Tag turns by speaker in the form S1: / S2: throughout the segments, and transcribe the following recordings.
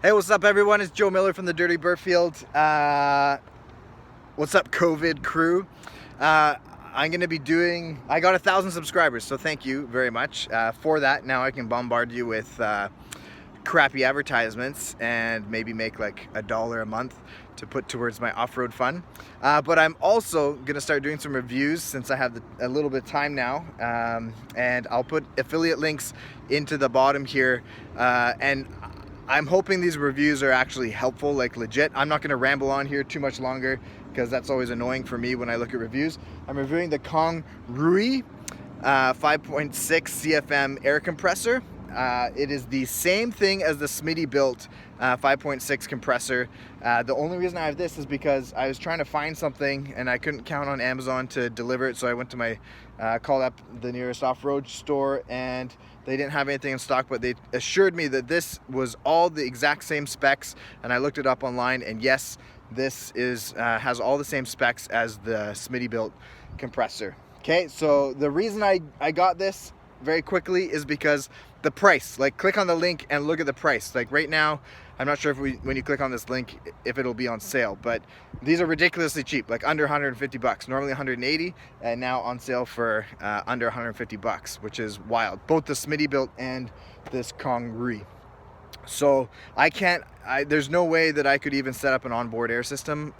S1: Hey, what's up everyone? It's Joe Miller from the Dirty Burfield. What's up COVID crew? I'm gonna be doing, I got 1,000 subscribers, so thank you very much for that. Now I can bombard you with crappy advertisements and maybe make like $1 a month to put towards my off-road fun. But I'm also gonna start doing some reviews since I have a little bit of time now, and I'll put affiliate links into the bottom here, and I'm hoping these reviews are actually helpful, like legit. I'm not gonna ramble on here too much longer because that's always annoying for me when I look at reviews. I'm reviewing the Cong 5.6 CFM air compressor. It is the same thing as the Smittybilt 5.6 compressor. The only reason I have this is because I was trying to find something and I couldn't count on Amazon to deliver it, so I went to my called up the nearest off-road store and they didn't have anything in stock, but they assured me that this was all the exact same specs, and I looked it up online, and yes, this is has all the same specs as the Smittybilt compressor. Okay, so the reason I got this very quickly is because the price. Like, click on the link and look at the price. Like right now, I'm not sure if when you click on this link if it'll be on sale, but these are ridiculously cheap, like under 150 bucks. Normally 180, and now on sale for under 150 bucks, which is wild. Both the Smittybilt and this Cong. So there's no way that I could even set up an onboard air system.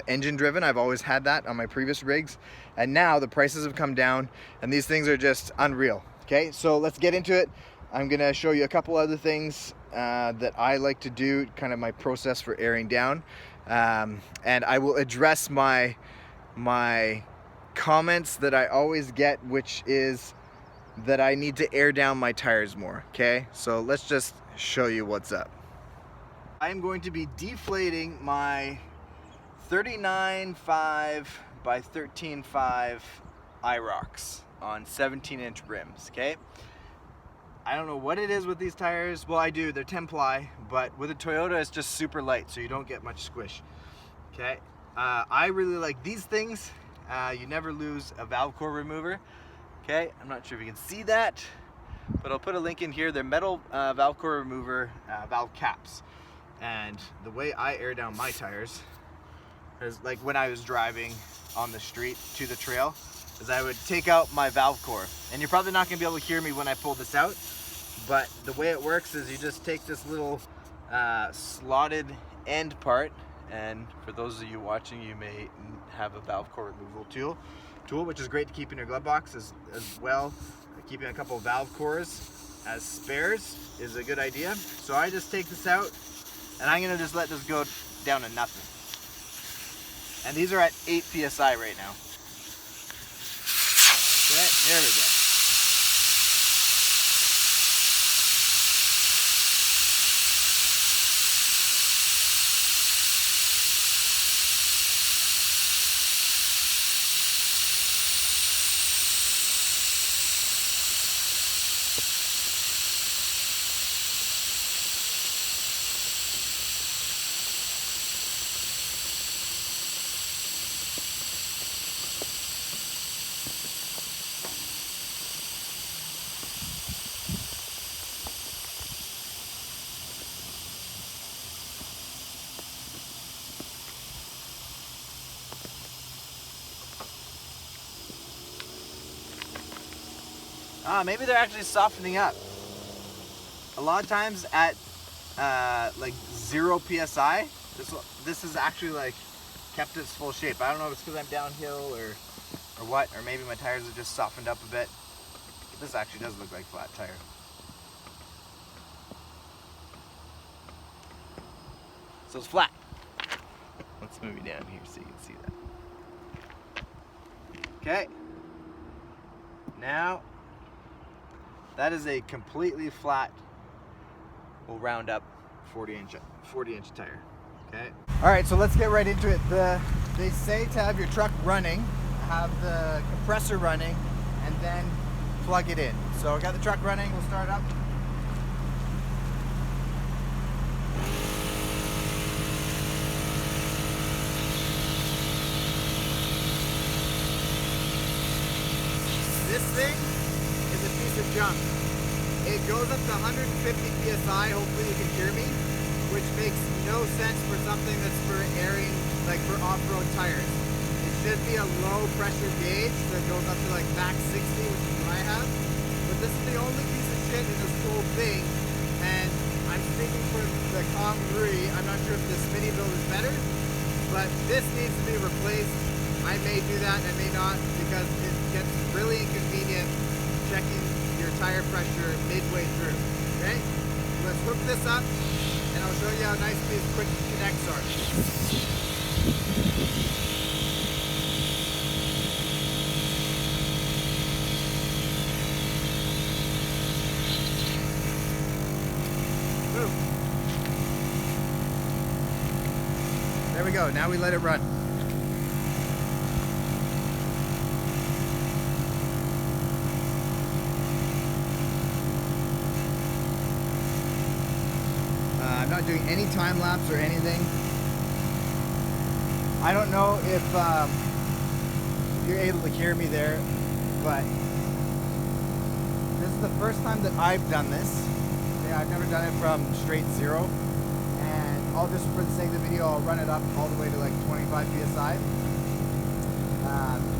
S1: Engine driven. I've always had that on my previous rigs, and now the prices have come down and these things are just unreal. Okay, so let's get into it. I'm gonna show you a couple other things that I like to do, kind of my process for airing down, and I will address my comments that I always get, which is that I need to air down my tires more. Okay, so let's just show you what's up. I'm going to be deflating my 39.5 by 13.5 IROCs on 17-inch rims. Okay, I don't know what it is with these tires. Well, I do, they're 10 ply, but with a Toyota it's just super light, so you don't get much squish. Okay, I really like these things. You never lose a valve core remover. Okay, I'm not sure if you can see that, but I'll put a link in here. They're metal valve core remover valve caps, and the way I air down my tires is like when I was driving on the street to the trail, is I would take out my valve core, and you're probably not gonna be able to hear me when I pull this out, but the way it works is you just take this little slotted end part, and for those of you watching, you may have a valve core removal tool, which is great to keep in your glove box as well. Keeping a couple of valve cores as spares is a good idea. So I just take this out, and I'm gonna just let this go down to nothing. And these are at 8 psi right now. Okay, there we go. Maybe they're actually softening up. A lot of times at like 0 psi, this is actually like kept its full shape. I don't know if it's because I'm downhill or what, or maybe my tires have just softened up a bit. This actually does look like flat tire. So it's flat. Let's move you down here so you can see that. Okay. Now, that is a completely flat, we'll round up 40-inch tire. Okay. All right, so let's get right into it. They say to have your truck running, have the compressor running, and then plug it in. So I got the truck running, we'll start up. This thing is a piece of junk. It goes goes up to 150 psi, hopefully you can hear me, which makes no sense for something that's for airing, like for off-road tires. It should be a low pressure gauge that goes up to like max 60, which is what I have. But this is the only piece of shit in this whole thing, and I'm speaking for the Cong. I'm not sure if the Smittybilt is better, but this needs to be replaced. I may do that, I may not, because it gets really inconvenient checking your tire pressure midway through. Okay? Let's hook this up and I'll show you how nice these quick connects are. Boom. There we go, now we let it run. I'm not doing any time lapse or anything. I don't know if you're able to hear me there, but this is the first time that I've done this. Yeah, I've never done it from straight zero, and I'll just, for the sake of the video, I'll run it up all the way to like 25 psi.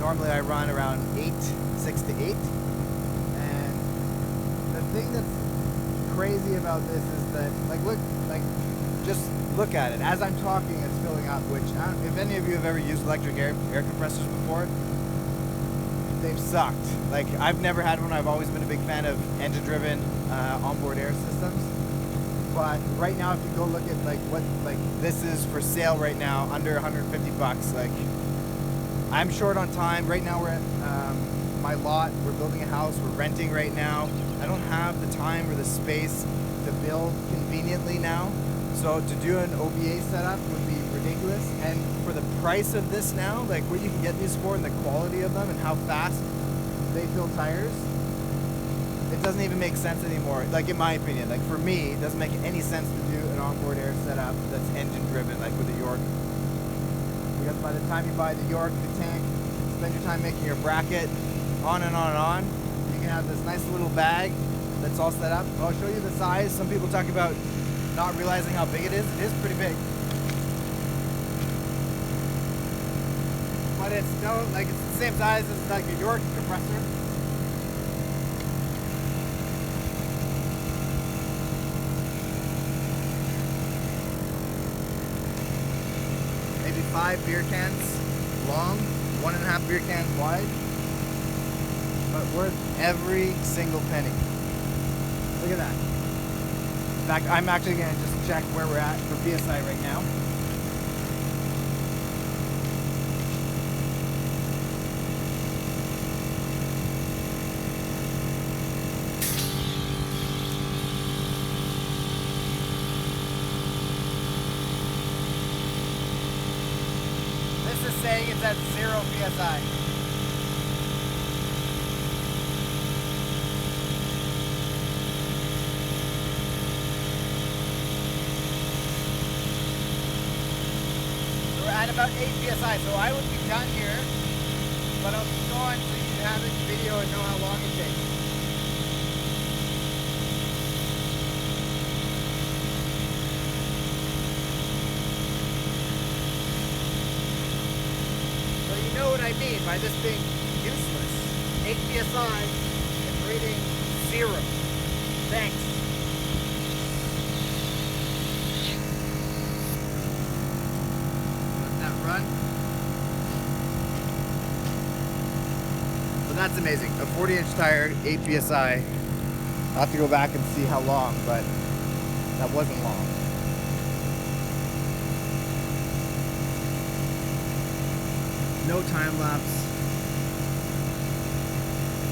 S1: Normally I run around 6 to 8, and the thing that's crazy about this is that, just look at it. As I'm talking, it's filling up, which, if any of you have ever used electric air compressors before, they've sucked. Like, I've never had one. I've always been a big fan of engine-driven onboard air systems. But right now, if you go look at what this is for sale right now, under 150 bucks. Like, I'm short on time. Right now, we're at my lot. We're building a house. We're renting right now. I don't have the time or the space to build conveniently now. So to do an OBA setup would be ridiculous. And for the price of this now, like what you can get these for and the quality of them and how fast they fill tires, it doesn't even make sense anymore. Like, in my opinion, like for me, it doesn't make any sense to do an onboard air setup that's engine driven, like with a York. Because by the time you buy the York, the tank, spend your time making your bracket, on and on and on, you can have this nice little bag that's all set up. I'll show you the size. Some people talk about not realizing how big it is. It is pretty big. But it's it's the same size as like a York compressor. Maybe 5 beer cans long, 1.5 beer cans wide. But worth every single penny. Look at that. In fact, I'm actually going to just check where we're at for PSI right now. This is saying it's at 0 PSI. At about 8 psi, so I would be done here, but I'll keep going so you can have it in video and know how long it takes. So you know what I mean by this being useless. 8 psi and reading 0. Thanks. Run. So that's amazing. A 40-inch tire, 8 psi. I'll have to go back and see how long, but that wasn't long. No time lapse.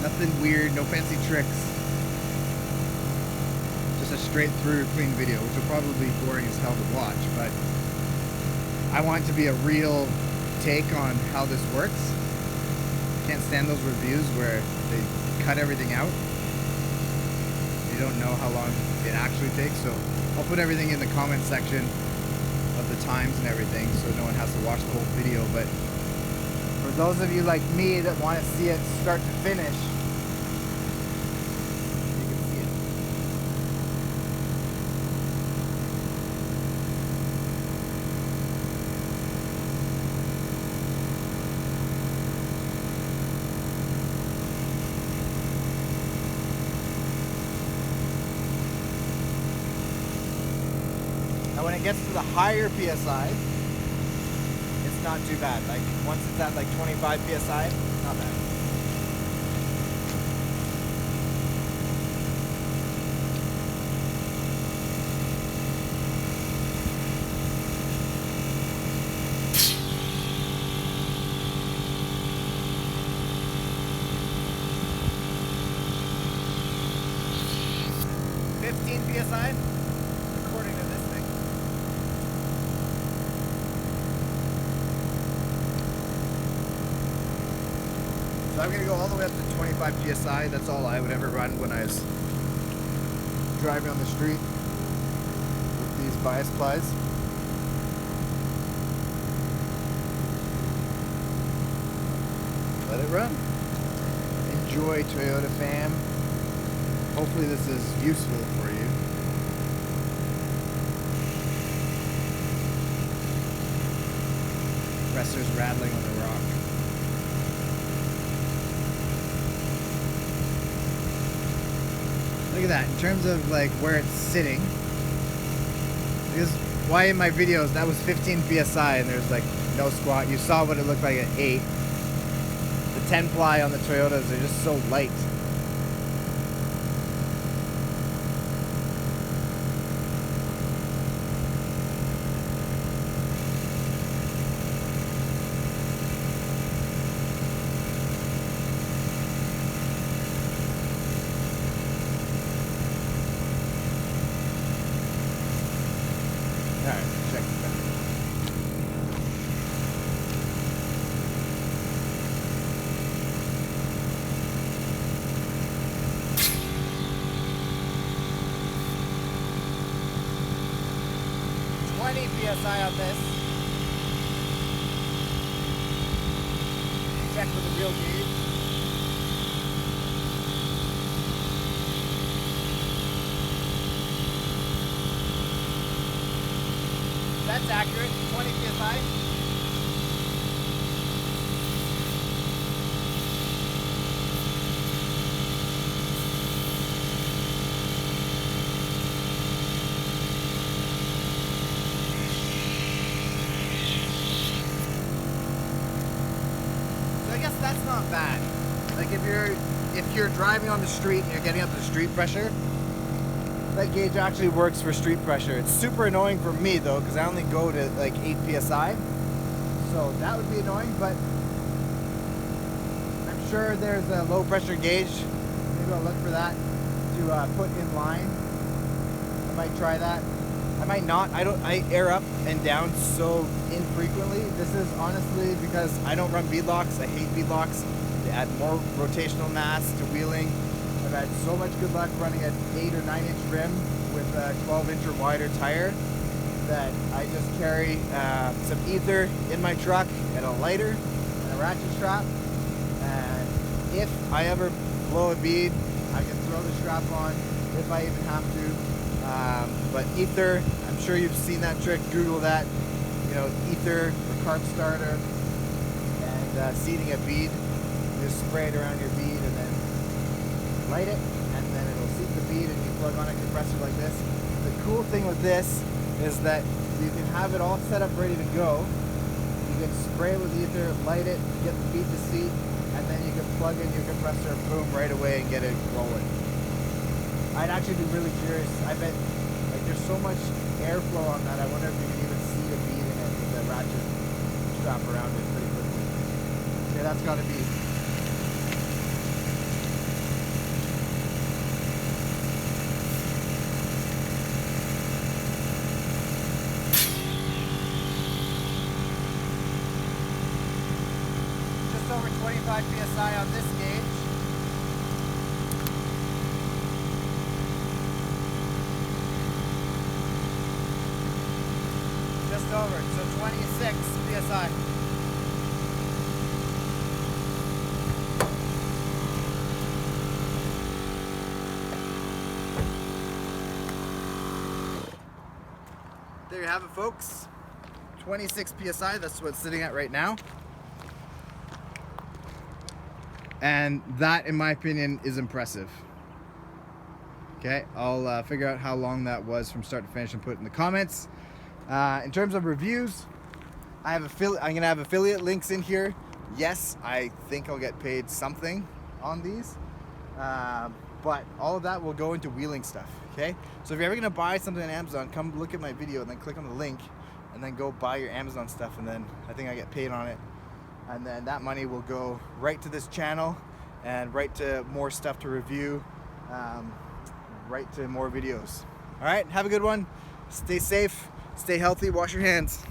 S1: Nothing weird, no fancy tricks. Just a straight through clean video, which will probably be boring as hell to watch, but I want it to be a real take on how this works. Can't stand those reviews where they cut everything out. You don't know how long it actually takes. So I'll put everything in the comment section of the times and everything so no one has to watch the whole video. But for those of you like me that want to see it start to finish, you can see it. Now when it gets to the higher PSI, it's not too bad. Like once it's at like 25 PSI, not bad. PSI, according to this thing. So I'm going to go all the way up to 25 PSI. That's all I would ever run when I was driving on the street with these bias plies. Let it run. Enjoy, Toyota fam. Hopefully this is useful for you. Compressor's rattling on the rock. Look at that, in terms of like where it's sitting. Because why in my videos that was 15 PSI and there's like no squat. You saw what it looked like at 8. The 10 ply on the Toyotas are just so light. Alright, check this out. PSI on this. Check with the real gauge. That's accurate, 20 PSI. So I guess that's not bad. Like if you're driving on the street and you're getting up to the street pressure, that gauge actually works for street pressure. It's super annoying for me though, because I only go to like 8 PSI. So that would be annoying, but I'm sure there's a low pressure gauge. Maybe I'll look for that to put in line. I might try that. I might not. I air up and down so infrequently. This is honestly because I don't run beadlocks. I hate beadlocks. They add more rotational mass to wheeling. I've had so much good luck running an 8 or 9 inch rim with a 12 inch or wider tire that I just carry some ether in my truck and a lighter and a ratchet strap. And if I ever blow a bead, I can throw the strap on if I even have to. But ether, I'm sure you've seen that trick. Google that. You know, ether or carb starter and seating a bead. Just spray it around your bead and then light it, and then it'll seat the bead and you plug on a compressor like this. The cool thing with this is that you can have it all set up ready to go. You can spray it with ether, light it, get the bead to seat, and then you can plug in your compressor, boom, right away and get it rolling. I'd actually be really curious. I bet like there's so much airflow on that, I wonder if you can even seat a bead in it with a ratchet strap around it pretty quickly. Yeah, that's gotta be over 25 PSI on this gauge. Just over, so 26 PSI. There you have it, folks. 26 PSI, that's what it's sitting at right now. And that, in my opinion, is impressive. Okay, I'll figure out how long that was from start to finish and put it in the comments. In terms of reviews, I'm gonna have affiliate links in here. Yes, I think I'll get paid something on these, but all of that will go into wheeling stuff. Okay, so if you're ever gonna buy something on Amazon, come look at my video and then click on the link, and then go buy your Amazon stuff, and then I think I get paid on it, and then that money will go right to this channel and right to more stuff to review, right to more videos. All right, have a good one. Stay safe, stay healthy, wash your hands.